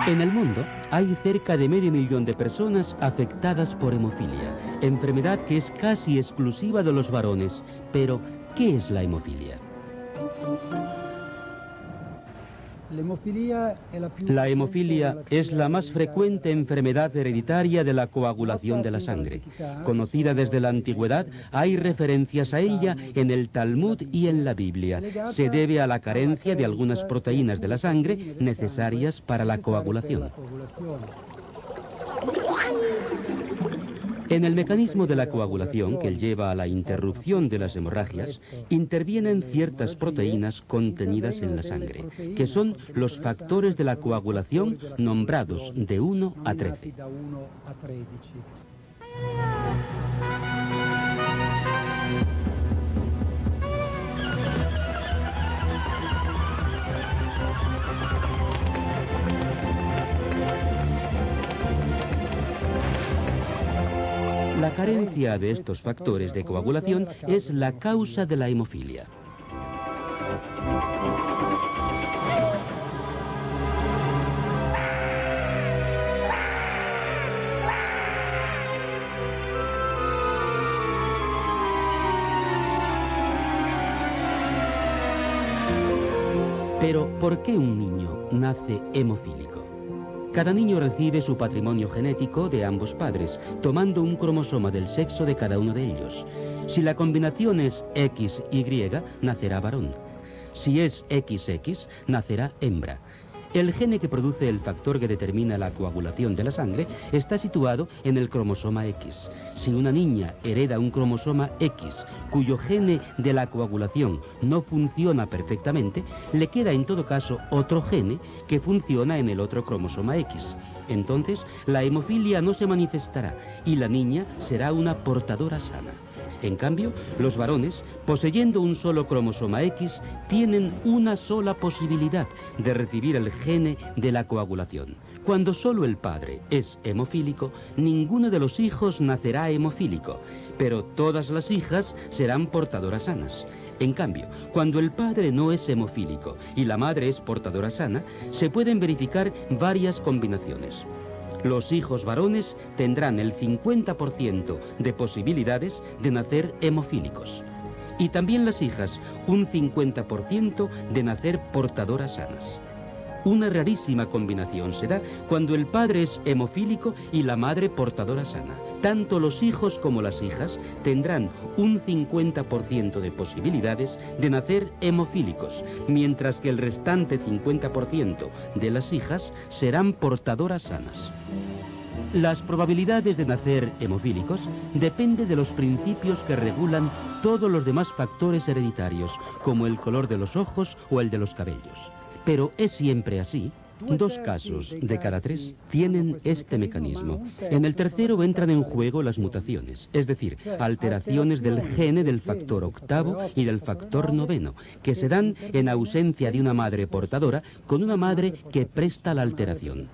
En el mundo hay cerca de medio millón de personas afectadas por hemofilia, enfermedad que es casi exclusiva de los varones. Pero, ¿qué es la hemofilia? La hemofilia es la más frecuente enfermedad hereditaria de la coagulación de la sangre. Conocida desde la antigüedad, hay referencias a ella en el Talmud y en la Biblia. Se debe a la carencia de algunas proteínas de la sangre necesarias para la coagulación. En el mecanismo de la coagulación, que lleva a la interrupción de las hemorragias, intervienen ciertas proteínas contenidas en la sangre, que son los factores de la coagulación nombrados de 1 a 13. La carencia de estos factores de coagulación es la causa de la hemofilia. Pero, ¿por qué un niño nace hemofílico? Cada niño recibe su patrimonio genético de ambos padres, tomando un cromosoma del sexo de cada uno de ellos. Si la combinación es XY, nacerá varón. Si es XX, nacerá hembra. El gene que produce el factor que determina la coagulación de la sangre está situado en el cromosoma X. Si una niña hereda un cromosoma X, cuyo gene de la coagulación no funciona perfectamente, le queda en todo caso otro gene que funciona en el otro cromosoma X. Entonces, la hemofilia no se manifestará y la niña será una portadora sana. En cambio, los varones, poseyendo un solo cromosoma X, tienen una sola posibilidad de recibir el gene de la coagulación. Cuando solo el padre es hemofílico, ninguno de los hijos nacerá hemofílico, pero todas las hijas serán portadoras sanas. En cambio, cuando el padre no es hemofílico y la madre es portadora sana, se pueden verificar varias combinaciones. Los hijos varones tendrán el 50% de posibilidades de nacer hemofílicos. Y también las hijas, un 50% de nacer portadoras sanas. Una rarísima combinación se da cuando el padre es hemofílico y la madre portadora sana. Tanto los hijos como las hijas tendrán un 50% de posibilidades de nacer hemofílicos, mientras que el restante 50% de las hijas serán portadoras sanas. Las probabilidades de nacer hemofílicos dependen de los principios que regulan todos los demás factores hereditarios, como el color de los ojos o el de los cabellos. Pero ¿es siempre así? 2 casos de cada 3 tienen este mecanismo. En el tercero entran en juego las mutaciones, es decir, alteraciones del gene del factor octavo y del factor noveno, que se dan en ausencia de una madre portadora con una madre que presta la alteración.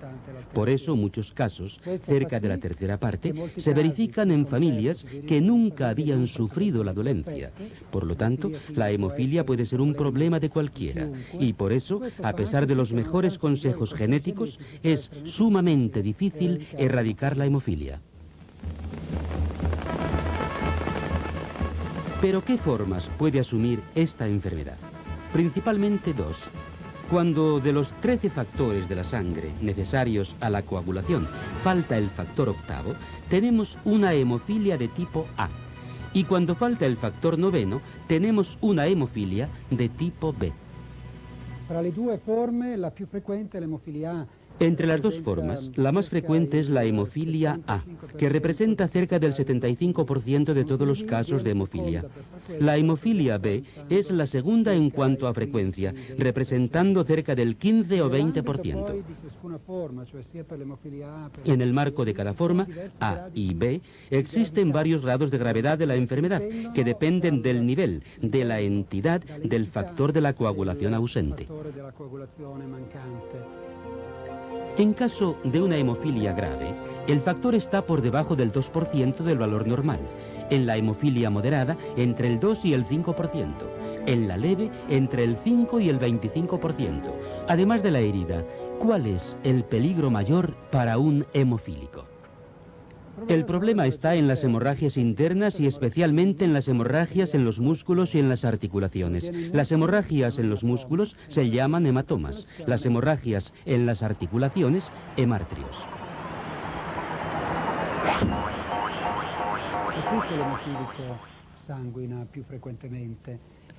Por eso muchos casos, cerca de la tercera parte, se verifican en familias que nunca habían sufrido la dolencia. Por lo tanto, la hemofilia puede ser un problema de cualquiera, y por eso, a pesar de los mejores consejos genéticos, es sumamente difícil erradicar la hemofilia. ¿Pero qué formas puede asumir esta enfermedad? Principalmente 2. Cuando de los 13 factores de la sangre necesarios a la coagulación falta el factor octavo, tenemos una hemofilia de tipo A. Y cuando falta el factor noveno, tenemos una hemofilia de tipo B. Entre las 2 formas, la más frecuente es la hemofilia A, que representa cerca del 75% de todos los casos de hemofilia. La hemofilia B es la segunda en cuanto a frecuencia, representando cerca del 15 o 20%. En el marco de cada forma, A y B, existen varios grados de gravedad de la enfermedad, que dependen del nivel, de la entidad del factor de la coagulación ausente. En caso de una hemofilia grave, el factor está por debajo del 2% del valor normal. En la hemofilia moderada, entre el 2 y el 5%. En la leve, entre el 5 y el 25%. Además de la herida, ¿Cuál es el peligro mayor para un hemofílico? El problema está en las hemorragias internas y especialmente en las hemorragias en los músculos y en las articulaciones. Las hemorragias en los músculos se llaman hematomas, las hemorragias en las articulaciones, hemártrios.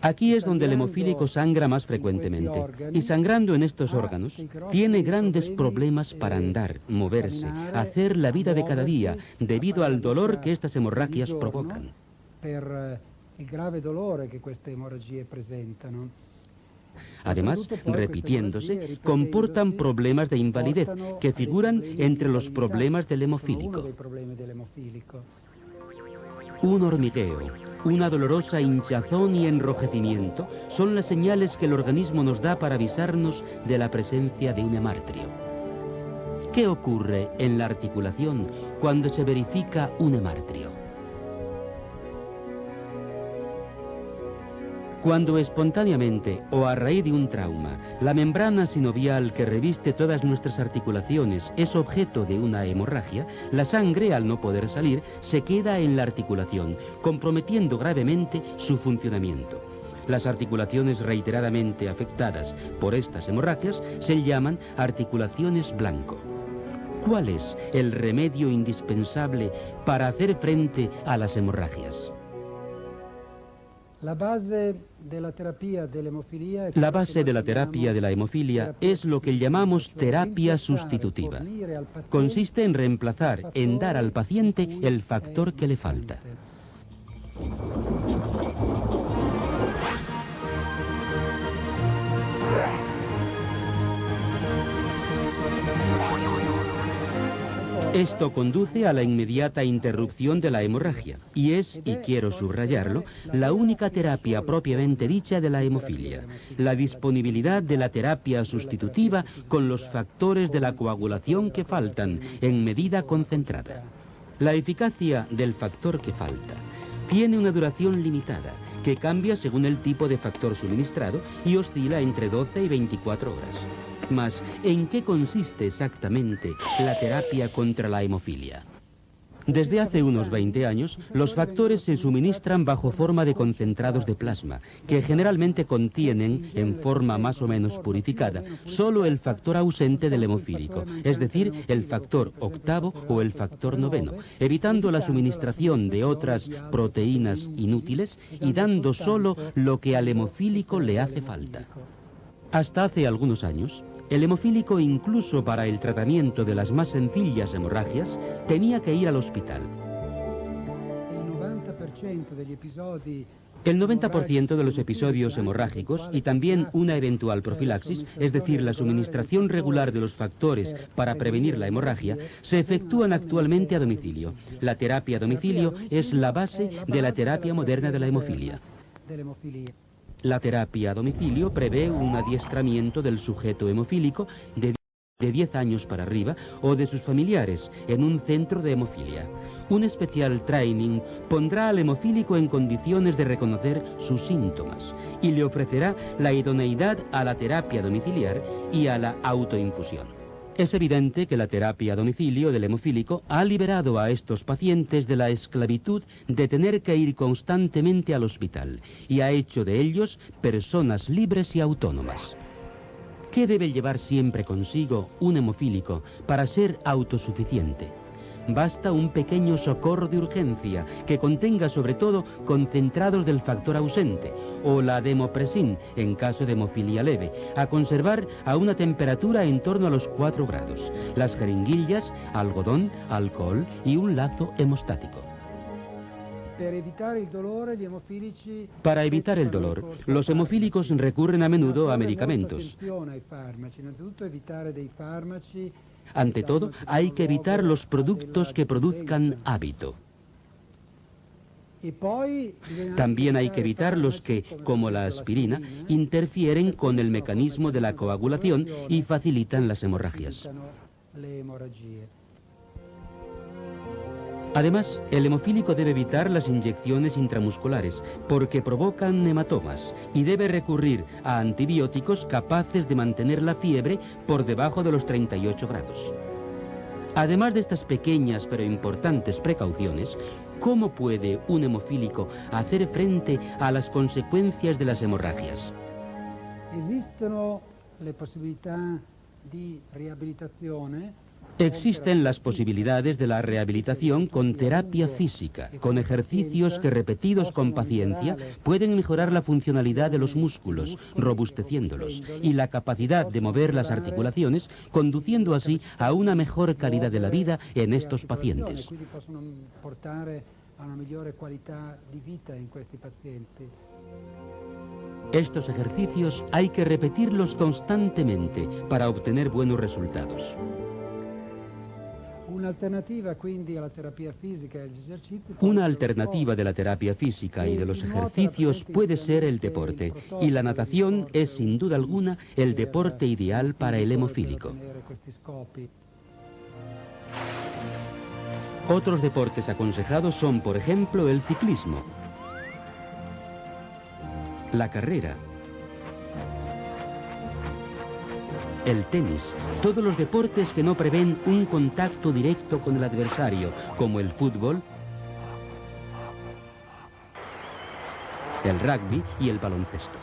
Aquí es donde el hemofílico sangra más frecuentemente, y sangrando en estos órganos, tiene grandes problemas para andar, moverse, hacer la vida de cada día, debido al dolor que estas hemorragias provocan. Además, repitiéndose, comportan problemas de invalidez, que figuran entre los problemas del hemofílico. Un hormigueo, una dolorosa hinchazón y enrojecimiento son las señales que el organismo nos da para avisarnos de la presencia de un hemártrio. ¿Qué ocurre en la articulación cuando se verifica un hemártrio? Cuando espontáneamente o a raíz de un trauma, la membrana sinovial que reviste todas nuestras articulaciones es objeto de una hemorragia, la sangre, al no poder salir, se queda en la articulación, comprometiendo gravemente su funcionamiento. Las articulaciones reiteradamente afectadas por estas hemorragias se llaman articulaciones blanco. ¿Cuál es el remedio indispensable para hacer frente a las hemorragias? La base de la terapia de la hemofilia es lo que llamamos terapia sustitutiva. Consiste en reemplazar, en dar al paciente el factor que le falta. Esto conduce a la inmediata interrupción de la hemorragia y es, y quiero subrayarlo, la única terapia propiamente dicha de la hemofilia, la disponibilidad de la terapia sustitutiva con los factores de la coagulación que faltan en medida concentrada. La eficacia del factor que falta tiene una duración limitada que cambia según el tipo de factor suministrado y oscila entre 12 y 24 horas. Mas, ¿en qué consiste exactamente la terapia contra la hemofilia? Desde hace unos 20 años, los factores se suministran bajo forma de concentrados de plasma, que generalmente contienen, en forma más o menos purificada, solo el factor ausente del hemofílico, es decir, el factor octavo o el factor noveno, evitando la suministración de otras proteínas inútiles y dando solo lo que al hemofílico le hace falta. Hasta hace algunos años, el hemofílico, incluso para el tratamiento de las más sencillas hemorragias, tenía que ir al hospital. El 90% de los episodios hemorrágicos y también una eventual profilaxis, es decir, la suministración regular de los factores para prevenir la hemorragia, se efectúan actualmente a domicilio. La terapia a domicilio es la base de la terapia moderna de la hemofilia. La terapia a domicilio prevé un adiestramiento del sujeto hemofílico de 10 años para arriba o de sus familiares en un centro de hemofilia. Un especial training pondrá al hemofílico en condiciones de reconocer sus síntomas y le ofrecerá la idoneidad a la terapia domiciliar y a la autoinfusión. Es evidente que la terapia a domicilio del hemofílico ha liberado a estos pacientes de la esclavitud de tener que ir constantemente al hospital y ha hecho de ellos personas libres y autónomas. ¿Qué debe llevar siempre consigo un hemofílico para ser autosuficiente? Basta un pequeño socorro de urgencia que contenga sobre todo concentrados del factor ausente o la demopresin en caso de hemofilia leve, a conservar a una temperatura en torno a los 4 grados, las jeringuillas, algodón, alcohol y un lazo hemostático. Para evitar el dolor, los hemofílicos recurren a menudo a medicamentos. Ante todo, hay que evitar los productos que produzcan hábito. También hay que evitar los que, como la aspirina, interfieren con el mecanismo de la coagulación y facilitan las hemorragias. Además, el hemofílico debe evitar las inyecciones intramusculares porque provocan hematomas y debe recurrir a antibióticos capaces de mantener la fiebre por debajo de los 38 grados. Además de estas pequeñas pero importantes precauciones, ¿cómo puede un hemofílico hacer frente a las consecuencias de las hemorragias? Existen las posibilidades de la rehabilitación con terapia física, con ejercicios que repetidos con paciencia pueden mejorar la funcionalidad de los músculos, robusteciéndolos, y la capacidad de mover las articulaciones, conduciendo así a una mejor calidad de la vida en estos pacientes. Estos ejercicios hay que repetirlos constantemente para obtener buenos resultados. Una alternativa de la terapia física y de los ejercicios puede ser el deporte, y la natación es sin duda alguna el deporte ideal para el hemofílico. Otros deportes aconsejados son, por ejemplo, el ciclismo, la carrera, el tenis, todos los deportes que no prevén un contacto directo con el adversario, como el fútbol, el rugby y el baloncesto.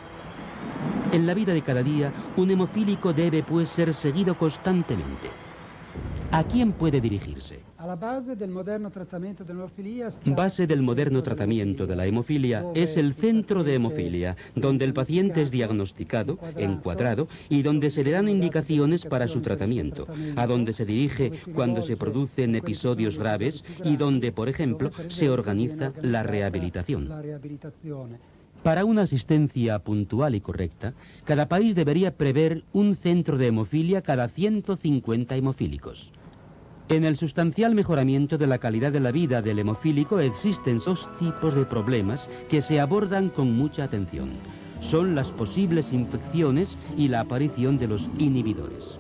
En la vida de cada día, un hemofílico debe, pues, ser seguido constantemente. ¿A quién puede dirigirse? Base del moderno tratamiento de la hemofilia es el centro de hemofilia, donde el paciente es diagnosticado, encuadrado y donde se le dan indicaciones para su tratamiento, a donde se dirige cuando se producen episodios graves y donde, por ejemplo, se organiza la rehabilitación. Para una asistencia puntual y correcta, cada país debería prever un centro de hemofilia cada 150 hemofílicos. En el sustancial mejoramiento de la calidad de la vida del hemofílico existen dos tipos de problemas que se abordan con mucha atención. Son las posibles infecciones y la aparición de los inhibidores.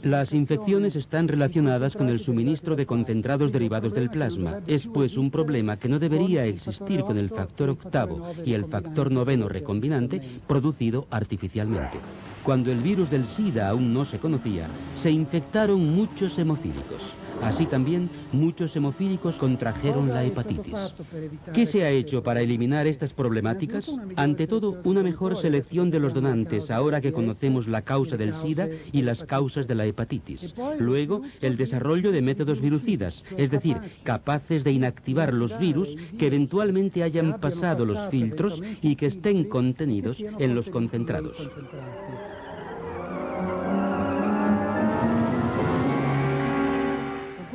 Las infecciones están relacionadas con el suministro de concentrados derivados del plasma. Es pues un problema que no debería existir con el factor octavo y el factor noveno recombinante producido artificialmente. Cuando el virus del SIDA aún no se conocía, se infectaron muchos hemofílicos. Así también, muchos hemofílicos contrajeron la hepatitis. ¿Qué se ha hecho para eliminar estas problemáticas? Ante todo, una mejor selección de los donantes, ahora que conocemos la causa del SIDA y las causas de la hepatitis. Luego, el desarrollo de métodos virucidas, es decir, capaces de inactivar los virus que eventualmente hayan pasado los filtros y que estén contenidos en los concentrados.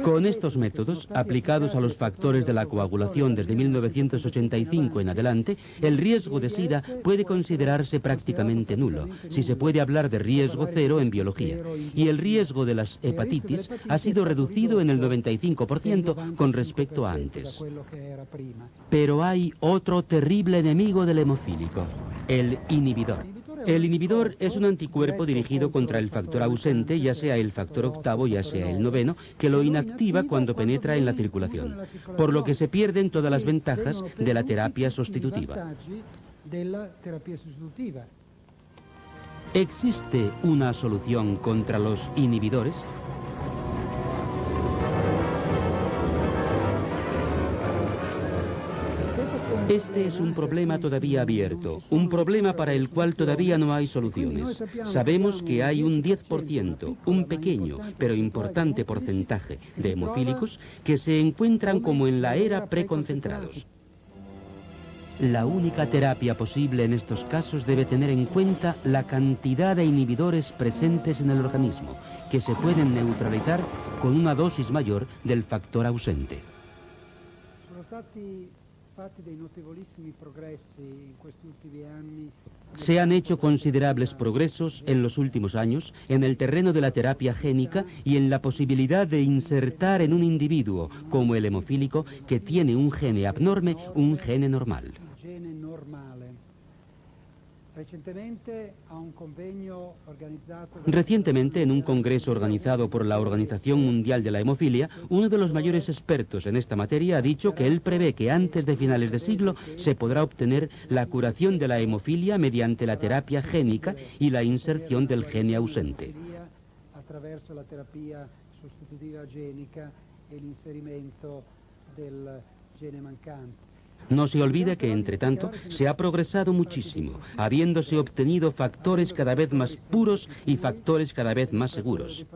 Con estos métodos, aplicados a los factores de la coagulación desde 1985 en adelante, el riesgo de SIDA puede considerarse prácticamente nulo, si se puede hablar de riesgo cero en biología, y el riesgo de las hepatitis ha sido reducido en el 95% con respecto a antes. Pero hay otro terrible enemigo del hemofílico, el inhibidor. El inhibidor es un anticuerpo dirigido contra el factor ausente, ya sea el factor octavo, ya sea el noveno, que lo inactiva cuando penetra en la circulación, por lo que se pierden todas las ventajas de la terapia sustitutiva. ¿Existe una solución contra los inhibidores? Este es un problema todavía abierto, un problema para el cual todavía no hay soluciones. Sabemos que hay un 10%, un pequeño pero importante porcentaje de hemofílicos que se encuentran como en la era preconcentrados. La única terapia posible en estos casos debe tener en cuenta la cantidad de inhibidores presentes en el organismo, que se pueden neutralizar con una dosis mayor del factor ausente. Se han hecho considerables progresos en los últimos años en el terreno de la terapia génica y en la posibilidad de insertar en un individuo, como el hemofílico, que tiene un gene abnorme, un gene normal. Recientemente, en un congreso organizado por la Organización Mundial de la Hemofilia, uno de los mayores expertos en esta materia ha dicho que él prevé que antes de finales de siglo se podrá obtener la curación de la hemofilia mediante la terapia génica y la inserción del gene ausente. Attraverso la terapia sostitutiva genica e l'inserimento del gene mancante. No se olvide que, entre tanto, se ha progresado muchísimo, habiéndose obtenido factores cada vez más puros y factores cada vez más seguros.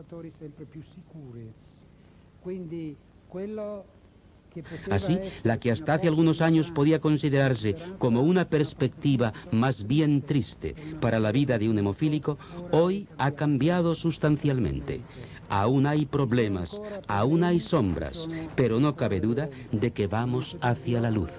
Así, la que hasta hace algunos años podía considerarse como una perspectiva más bien triste para la vida de un hemofílico, hoy ha cambiado sustancialmente. Aún hay problemas, aún hay sombras, pero no cabe duda de que vamos hacia la luz.